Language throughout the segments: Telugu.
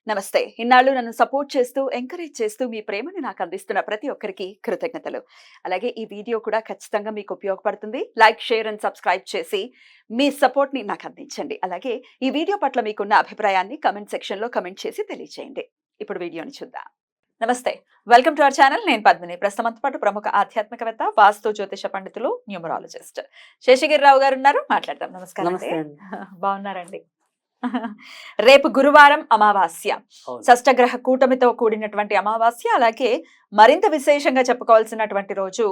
నమస్తే. ఇన్నాళ్ళు నన్ను సపోర్ట్ చేస్తూ, ఎంకరేజ్ చేస్తూ మీ ప్రేమని నాకు అందిస్తున్న ప్రతి ఒక్కరికి కృతజ్ఞతలు. అలాగే ఈ వీడియో కూడా ఖచ్చితంగా మీకు ఉపయోగపడుతుంది. లైక్, షేర్ అండ్ సబ్స్క్రైబ్ చేసి మీ సపోర్ట్‌ని నాకు అందించండి. అలాగే ఈ వీడియో పట్ల మీకున్న అభిప్రాయాన్ని కామెంట్ సెక్షన్‌లో కామెంట్ చేసి తెలియజేయండి. ఇప్పుడు వీడియోని చూద్దాం. నమస్తే. Welcome to our channel. నేను పద్మిని. ప్రస్తుతం మనతో పాటు ప్రముఖ ఆధ్యాత్మికవేత్త, వాస్తు జ్యోతిష పండితులు, న్యూమరాలజిస్ట్ శేషగిరిరావు గారు ఉన్నారు. మాట్లాడదాం. నమస్కారం అండి. నమస్తే అండి. బాగున్నారండి? రేపు గురువారం అమావాస్య. అవును. షష్టగ్రహ కూటమితో కూడినటువంటి అమావాస్య. అలాగే మరింత విశేషంగా చెప్పుకోవాల్సినటువంటి రోజు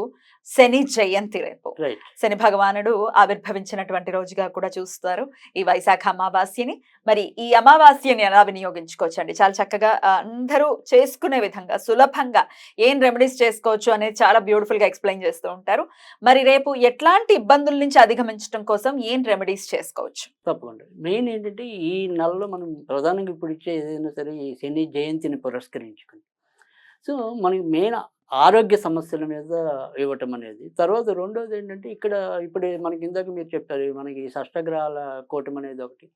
శని జయంతి రేపు. రైట్. శని భగవానుడు ఆవిర్భవించినటువంటి రోజుగా కూడా చూస్తారు ఈ వైశాఖ అమావాస్యని. మరి ఈ అమావాస్యని ఎలా వినియోగించుకోవచ్చండి? చాలా చక్కగా అందరూ చేసుకునే విధంగా సులభంగా ఏం రెమెడీస్ చేసుకోవచ్చు అనేది చాలా బ్యూటిఫుల్ గా ఎక్స్ప్లెయిన్ చేస్తూ ఉంటారు. మరి రేపు ఎట్లాంటి ఇబ్బందుల నుంచి అధిగమించడం కోసం ఏం రెమెడీస్ చేసుకోవచ్చు? తప్పకుండా. మెయిన్ ఏంటంటే ఈ నెలలో మనం ప్రధానంగా ఇప్పుడు ఇచ్చే ఏదైనా సరే ఈ శని జయంతిని పురస్కరించుకుని. సో మనకి మెయిన్ ఆరోగ్య సమస్యల మీద ఇవ్వటం అనేది. తర్వాత రెండోది ఏంటంటే ఇక్కడ ఇప్పుడే మనకి ఇందాక మీరు చెప్పారు మనకి షష్టగ్రహాల కూటమి అనేది ఒకటి.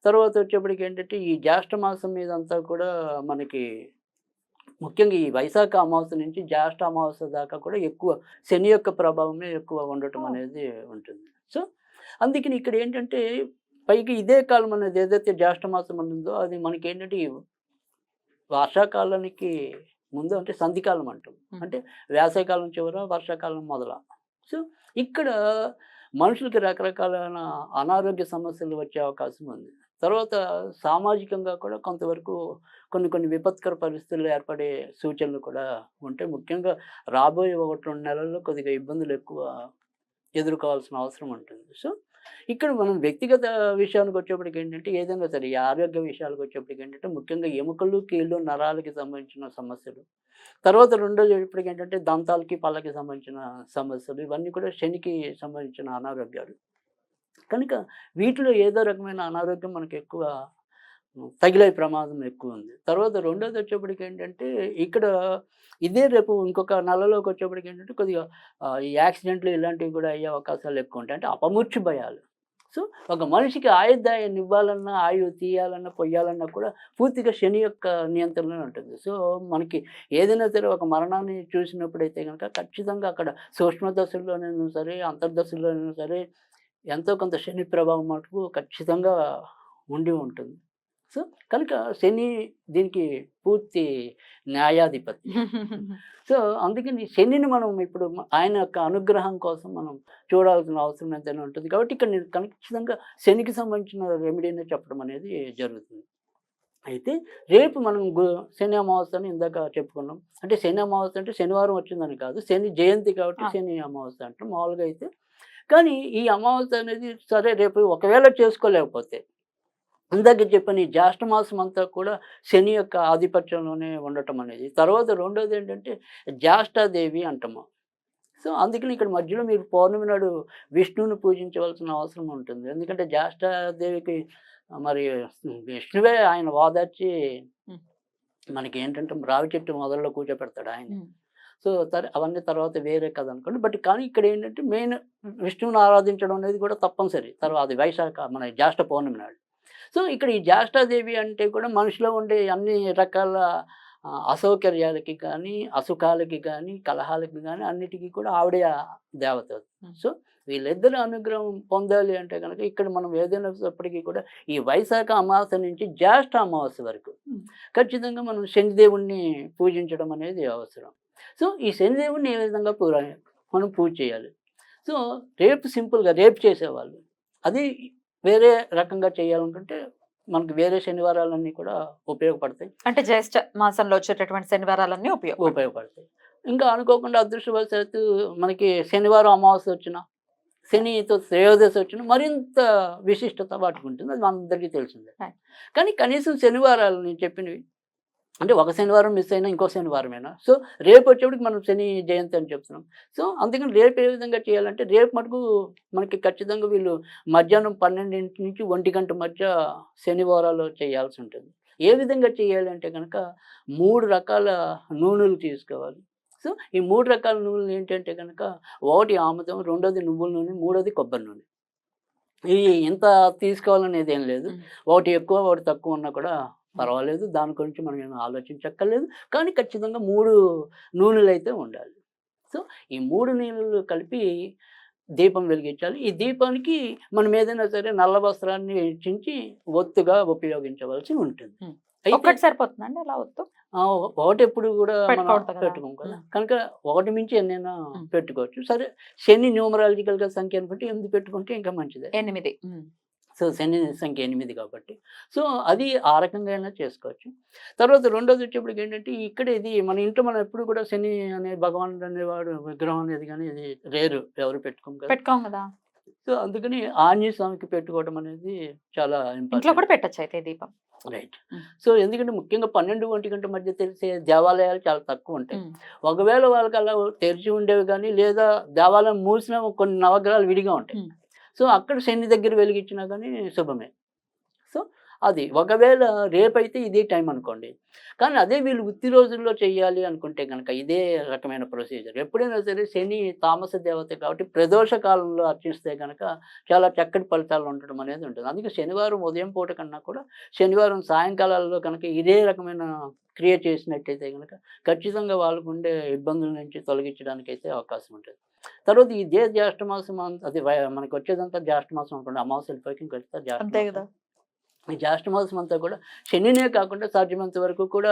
తర్వాత వచ్చేప్పటికి ఏంటంటే ఈ జ్యేష్ఠ మాసం మీద అంతా కూడా మనకి ముఖ్యంగా ఈ వైశాఖ అమావాస్య నుంచి జ్యేష్ఠ అమావాస్య దాకా కూడా ఎక్కువ శని యొక్క ప్రభావమే ఎక్కువ ఉండటం అనేది ఉంటుంది. సో అందుకని ఇక్కడ ఏంటంటే పైకి ఇదే కాలం అనేది ఏదైతే జ్యేష్ఠ మాసం ఉందో అది మనకి ఏంటంటే ఈ వర్షాకాలానికి ముందు అంటే సంధికాలం అంటాం. అంటే వేసవికాలం చివర వర్షాకాలం మొదల. సో ఇక్కడ మనుషులకి రకరకాలైన అనారోగ్య సమస్యలు వచ్చే అవకాశం ఉంది. తర్వాత సామాజికంగా కూడా కొంతవరకు కొన్ని విపత్కర పరిస్థితులు ఏర్పడే సూచనలు కూడా ఉంటాయి. ముఖ్యంగా రాబోయే 1-2 నెలల్లో కొద్దిగా ఇబ్బందులు ఎక్కువ ఎదుర్కోవాల్సిన అవసరం ఉంటుంది. సో ఇక్కడ మనం వ్యక్తిగత విషయానికి వచ్చేప్పటికి ఏంటంటే ఏదైనా సరే ఈ ఆరోగ్య విషయాలకు వచ్చేప్పటికి ఏంటంటే ముఖ్యంగా ఎముకలు, కీళ్ళు, నరాలకి సంబంధించిన సమస్యలు. తర్వాత రెండోది వచ్చేప్పటికి ఏంటంటే దంతాలకి, పళ్ళకి సంబంధించిన సమస్యలు. ఇవన్నీ కూడా శనికి సంబంధించిన అనారోగ్యాలు. కనుక వీటిలో ఏదో రకమైన అనారోగ్యం మనకు ఎక్కువ తగిలే ప్రమాదం ఎక్కువ ఉంది. తర్వాత రెండోది వచ్చేప్పటికి ఏంటంటే ఇక్కడ ఇదే రేపు ఇంకొక నెలలోకి వచ్చేప్పటికి ఏంటంటే కొద్దిగా ఈ యాక్సిడెంట్లు ఇలాంటివి కూడా అయ్యే అవకాశాలు ఎక్కువ ఉంటాయి. అంటే అపమృత్యు భయాలు. సో ఒక మనిషికి ఆయుర్దాయాన్ని ఇవ్వాలన్నా, ఆయువు తీయాలన్నా, పొయ్యాలన్నా కూడా పూర్తిగా శని యొక్క నియంత్రణలో ఉంటుంది. సో మనకి ఏదైనా సరే ఒక మరణాన్ని చూసినప్పుడైతే కనుక ఖచ్చితంగా అక్కడ సూక్ష్మ దశల్లోనైనా సరే, అంతర్దశల్లోనైనా సరే ఎంతో కొంత శని ప్రభావం మటుకు ఖచ్చితంగా ఉండి ఉంటుంది. సో కనుక శని దీనికి పూర్తి న్యాయాధిపతి. సో అందుకని శనిని మనం ఇప్పుడు ఆయన యొక్క అనుగ్రహం కోసం మనం చూడాల్సిన అవసరం ఎంతైనా ఉంటుంది. కాబట్టి ఇక్కడ నేను ఖచ్చితంగా శనికి సంబంధించిన రెమెడీనే చెప్పడం అనేది జరుగుతుంది. అయితే రేపు మనం శని అమావాస్య అని ఇందాక చెప్పుకున్నాం. అంటే శని అమావాస్య అంటే శనివారం వచ్చిందని కాదు, శని జయంతి కాబట్టి శని అమావాస్య అంటాం మామూలుగా అయితే. కానీ ఈ అమావాస్య అనేది సరే రేపు ఒకవేళ చేసుకోలేకపోతే ఇందాక చెప్పని ఈ జ్యేష్ఠ మాసం అంతా కూడా శని యొక్క ఆధిపత్యంలోనే ఉండటం అనేది. తర్వాత రెండోది ఏంటంటే జ్యేష్ఠాదేవి అంటాము. సో అందుకని ఇక్కడ మధ్యలో మీరు పౌర్ణమి నాడు విష్ణువుని పూజించవలసిన అవసరం ఉంటుంది. ఎందుకంటే జ్యేష్ఠాదేవికి మరి విష్ణువే ఆయన ఓదార్చి మనకి ఏంటంటే రావి చెట్టు మొదల్లో కూర్చోపెడతాడు ఆయన. సో అవన్నీ తర్వాత వేరే కథ అనుకోండి. బట్ కానీ ఇక్కడ ఏంటంటే మెయిన్ విష్ణువుని ఆరాధించడం అనేది కూడా తప్పనిసరి. తర్వాత వైశాఖ మన జ్యేష్ఠ పౌర్ణమి నాడు. సో ఇక్కడ ఈ జ్యేష్ఠాదేవి అంటే కూడా మనిషిలో ఉండే అన్ని రకాల అసౌకర్యాలకి కానీ, అసుఖాలకి కానీ, కలహాలకి కానీ అన్నిటికీ కూడా ఆవిడే దేవత. సో వీళ్ళిద్దరు అనుగ్రహం పొందాలి అంటే కనుక ఇక్కడ మనం ఏదైనప్పటికీ కూడా ఈ వైశాఖ అమావాస్య నుంచి జ్యేష్ఠ అమావాస్య వరకు ఖచ్చితంగా మనం శనిదేవుణ్ణి పూజించడం అనేది అవసరం. సో ఈ శనిదేవుణ్ణి ఏ విధంగా మనం పూజ చేయాలి. సో రేపు సింపుల్గా రేపు చేసేవాళ్ళు అది వేరే రకంగా చేయాలనుకుంటే మనకి వేరే శనివారాలన్నీ కూడా ఉపయోగపడతాయి. అంటే జ్యేష్ఠ మాసంలో వచ్చేటటువంటి శనివారాలన్నీ ఉపయోగపడతాయి. ఇంకా అనుకోకుండా అదృష్టవశాత్తు మనకి శనివారం అమావాస్య వచ్చిన, శనితో త్రయోదశి వచ్చిన మరింత విశిష్టత వాటికి ఉంటుంది. అది మనందరికీ తెలిసిందే. కానీ కనీసం శనివారాలు నేను చెప్పినవి అంటే ఒక శనివారం మిస్ అయినా ఇంకో శనివారమైనా. సో రేపు వచ్చేప్పటికి మనం శని జయంతి అని చెప్తున్నాం. సో అందుకని రేపు ఏ విధంగా చేయాలంటే రేపు మటుకు మనకి ఖచ్చితంగా వీళ్ళు మధ్యాహ్నం 12 నుంచి 1 గంట మధ్య శనివారాలు చేయాల్సి ఉంటుంది. ఏ విధంగా చేయాలి అంటే కనుక 3 రకాల నూనెలు తీసుకోవాలి. సో ఈ 3 రకాల నూనెలు ఏంటంటే కనుక ఒకటి ఆముదం, రెండోది నువ్వుల నూనె, మూడోది కొబ్బరి నూనె. ఇవి ఇంత తీసుకోవాలనేది ఏం లేదు. ఒకటి ఎక్కువ ఒకటి తక్కువ ఉన్నా కూడా పర్వాలేదు, దాని గురించి మనం ఏమి ఆలోచించక్కర్లేదు. కానీ ఖచ్చితంగా 3 నూనెలు అయితే ఉండాలి. సో ఈ 3 నీళ్ళు కలిపి దీపం వెలిగించాలి. ఈ దీపానికి మనం ఏదైనా సరే నల్ల వస్త్రాన్ని చించి ఒత్తుగా ఉపయోగించవలసి ఉంటుంది. ఉమ్. అయితే ఒక్కటి సరిపోతుందండి అలా వద్దు ఒకటి ఎప్పుడు కూడా మనం పెట్టుకోవద్దు కదా. పెట్టుకోం కదా, ఉమ్. కనుక ఒకటి మించి ఎన్నైనా ఉమ్. పెట్టుకోవచ్చు. సరే, శని న్యూమరాలజికల్ గా సంఖ్య అనుకుంటే 8 పెట్టుకుంటే ఇంకా మంచిదే. 8 సో శని సంఖ్య 8 కాబట్టి సో అది ఆ రకంగా అయినా చేసుకోవచ్చు. తర్వాత రెండోది వచ్చేప్పటికి ఏంటంటే ఇక్కడ ఇది మన ఇంట్లో మనం ఎప్పుడు కూడా శని అనే భగవానుడు అనేవాడు విగ్రహం అనేది కానీ ఇది రేరు, ఎవరు పెట్టుకోం కదా. పెట్టుకోం కదా. సో అందుకని ఆంజనేయ స్వామికి పెట్టుకోవడం అనేది చాలా ఇంట్లో ఇంపార్టెంట్. కూడా పెట్టచ్చు అయితే దీపం. రైట్. ఉమ్. సో ఎందుకంటే ముఖ్యంగా 12, 1 గంట మధ్య తెలిసే దేవాలయాలు చాలా తక్కువ ఉంటాయి. ఉమ్. ఒకవేళ వాళ్ళకి అలా తెరిచి ఉండేవి కానీ లేదా దేవాలయం మూసిన కొన్ని నవగ్రహాలు విడిగా ఉంటాయి. ఉమ్. సో అక్కడ శని దగ్గర వెలిగించినా కానీ శుభమే. సో అది ఒకవేళ రేపైతే ఇదే టైం అనుకోండి. కానీ అదే వీళ్ళు వృత్తి రోజుల్లో చేయాలి అనుకుంటే కనుక ఇదే రకమైన ప్రొసీజర్. ఎప్పుడైనా సరే శని తామస దేవత కాబట్టి ప్రదోష కాలంలో అర్చిస్తే కనుక చాలా చక్కటి ఫలితాలు ఉండడం అనేది ఉంటుంది. అందుకే శనివారం ఉదయం పూట కన్నా కూడా శనివారం సాయంకాలాల్లో కనుక ఇదే రకమైన క్రియ చేసినట్టయితే కనుక ఖచ్చితంగా వాళ్ళకు ఉండే ఇబ్బందుల నుంచి తొలగించడానికి అయితే అవకాశం ఉంటుంది. తర్వాత ఇదే జ్యేష్ఠ మాసం అది మనకి వచ్చేదంతా జ్యేష్ఠ మాసం అనుకోండి, అమావాస్య వెళ్ళిపోయి ఇంకొచ్చేది జ్యేష్ఠ అంతే మాసం. కదా. ఈ జ్యేష్ఠ మాసం అంతా కూడా శనినే కాకుండా సాధ్యమైనంత వరకు కూడా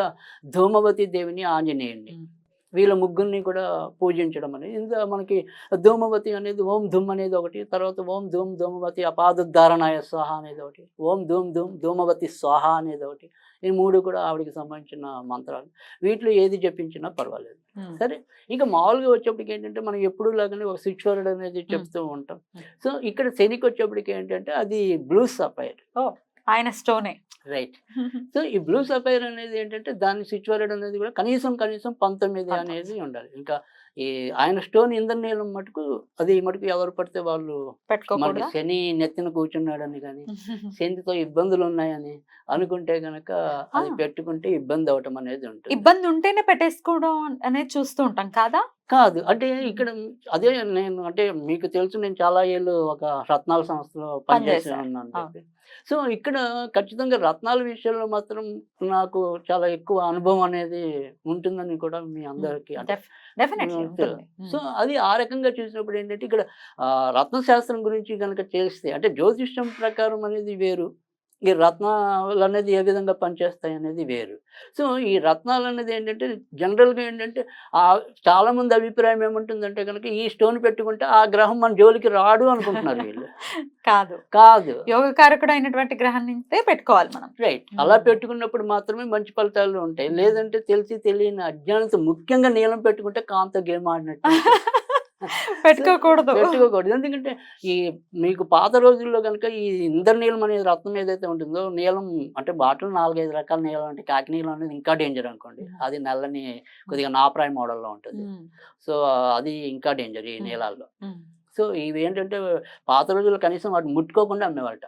ధూమవతి దేవిని, ఆంజనేయుడిని ఉమ్. వీళ్ళ ముగ్గురిని కూడా పూజించడం అనేది ఇందులో మనకి ధూమవతి అనేది ఓం ధూమ్ అనేది ఒకటి, తర్వాత ఓం ధూమ్ ధూమవతి అపాదోద్ధారణాయ స్వాహ అనేది ఒకటి, ఓం ధూమ్ ధూమ్ ధూమవతి స్వాహ అనేది ఒకటి. ఈ 3 కూడా ఆవిడకి సంబంధించిన మంత్రాలు. వీటిలో ఏది జపించినా పర్వాలేదు. ఉమ్. సరే, ఇక మామూలుగా వచ్చేప్పటికి ఏంటంటే మనం ఎప్పుడు లాగానే ఒక స్విచ్ వర్డ్ అనేది చెప్తూ ఉంటాం. సో ఇక్కడ శనికి వచ్చేప్పటికి ఏంటంటే అది బ్లూ సఫైర్. ఆయన స్టోనే. రైట్. సో ఈ బ్లూ సఫైర్ అనేది ఏంటంటే దాని స్విచ్ వర్డ్ అనేది కూడా కనీసం 19 అనేది ఉండాలి. ఇంకా ఈ ఆయన స్టోన్ ఇంద్రనీలం మటుకు అది మటుకు ఎవరు పడితే వాళ్ళు మనకి పెట్టుకోకూడదా. శని నెత్తిన కూర్చున్నాడని కానీ శనితో ఇబ్బందులు ఉన్నాయని అనుకుంటే కనుక అది పెట్టుకుంటే ఇబ్బంది అవటం అనేది ఉంటుంది. ఇబ్బంది ఉంటేనే పెట్టేసుకోవడం అనేది చూస్తూ ఉంటాం కాదా. కాదు అంటే ఇక్కడ అదే నేను అంటే మీకు తెలుసు నేను చాలా ఏళ్ళు ఒక రత్నాల సంస్థలో పనిచేసి పనిచేశారు. ఉన్నాను చెప్పి. సో ఇక్కడ ఖచ్చితంగా రత్నాల విషయంలో మాత్రం నాకు చాలా ఎక్కువ అనుభవం అనేది ఉంటుందని కూడా మీ అందరికీ అంటే డెఫినెట్లీ ఉంటుంది. సో అది ఆ రకంగా చూసినప్పుడు ఏంటంటే ఇక్కడ రత్నశాస్త్రం గురించి కనుక చేస్తే అంటే జ్యోతిష్యం ప్రకారం అనేది వేరు, ఈ రత్నాలు అనేది ఏ విధంగా పనిచేస్తాయి అనేది వేరు. సో ఈ రత్నాలు అనేది ఏంటంటే జనరల్గా ఏంటంటే చాలా మంది అభిప్రాయం ఏముంటుందంటే కనుక ఈ స్టోన్ పెట్టుకుంటే ఆ గ్రహం మన జోలికి రాడు అనుకుంటున్నారు వీళ్ళు. కాదు కాదు, యోగకారకుడు అయినటువంటి గ్రహం నుంచే పెట్టుకోవాలి మనం. రైట్. అలా పెట్టుకున్నప్పుడు మాత్రమే మంచి ఫలితాలు ఉంటాయి. లేదంటే తెలిసి తెలియని అజ్ఞానంతో ముఖ్యంగా నీలం పెట్టుకుంటే కాంతో గేమ్ ఆడినట్టు పెట్టుకోకూడదు. ఎందుకంటే ఈ మీకు పాత రోజుల్లో కనుక ఈ ఇంద్రనీలం అనే రత్నం ఏదైతే ఉంటుందో నీలం అంటే బాటిల్ 4-5 రకాల నీలం అంటే కాకి నీలం అనేది ఇంకా డేంజర్ అనుకోండి. అది నల్లని కొద్దిగా నాప్రాయ మోడల్లో ఉంటుంది. సో అది ఇంకా డేంజర్ ఈ నీలాల్లో. సో ఇవి ఏంటంటే పాత రోజుల్లో కనీసం వాటిని ముట్టుకోకుండా అమ్మేవాళ్ళట.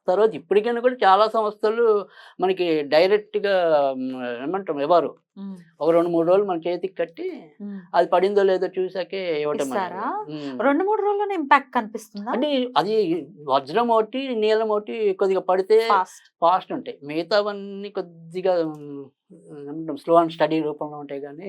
తర్వాత ఇప్పటికైనా కూడా చాలా సంస్థలు మనకి డైరెక్ట్గా ఏమంటాం ఇవ్వరు, ఒక 2-3 రోజులు మన చేతికి కట్టి అది పడిందో లేదో చూసాకే ఇవ్వటం. 2-3 రోజుల్లోనే ఇంపాక్ట్ కనిపిస్తుందా అంటే అది వజ్రం ఒకటి నీలం ఒకటి కొద్దిగా పడితే ఫాస్ట్ ఉంటాయి, మిగతావన్నీ కొద్దిగా స్లో అండ్ స్టడీ రూపంలో ఉంటాయి. కానీ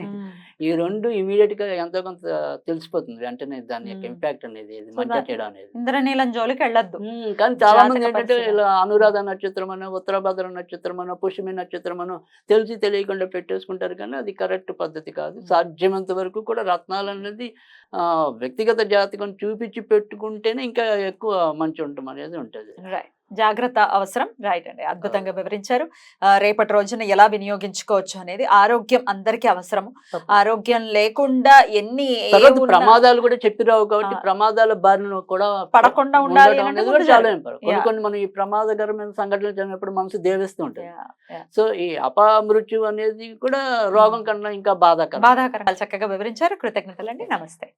ఈ 2 ఇమీడియట్ గా ఎంతో కొంత తెలిసిపోతుంది వెంటనే దాని యొక్క ఇంపాక్ట్ అనేది మంచిగా చేయడం అనేది. ఇంద్రనీలం జోలికి వెళ్ళొద్దు. కానీ చాలా మంది ఏంటంటే ఇలా అనురాధ నక్షత్రం అనో ఉత్తరాభద్ర నక్షత్రం అనో పుష్యమి నక్షత్రం అనో తెలిసి తెలియకుండా పెట్టేసుకుంటారు. కానీ అది కరెక్ట్ పద్ధతి కాదు. సాధ్యమంత వరకు కూడా రత్నాలు అనేది వ్యక్తిగత జాతకం చూపించి పెట్టుకుంటేనే ఇంకా ఎక్కువ మంచి ఉండటం అనేది ఉంటుంది. జాగ్రత్త అవసరం. రైట్ అండి, అద్భుతంగా వివరించారు. రేపటి రోజున ఎలా వినియోగించుకోవచ్చు అనేది. ఆరోగ్యం అందరికీ అవసరం. ఆరోగ్యం లేకుండా ఎన్ని ప్రమాదాలు కూడా చెప్పిరావు కాబట్టి ప్రమాదాల బారిన కూడా పడకుండా ఉండాలి అనేది కూడా చాలా ఇంపార్టెంట్. కొన్ని మనం ఈ ప్రమాదకరమైన సంఘటనలు జరిగినప్పుడు మనసు దేవిస్తూ ఉంటుంది. సో ఈ అపమృత్యు అనేది కూడా రోగం కన్నా ఇంకా బాధాకరం. చక్కగా వివరించారు. కృతజ్ఞతలండి. నమస్తే.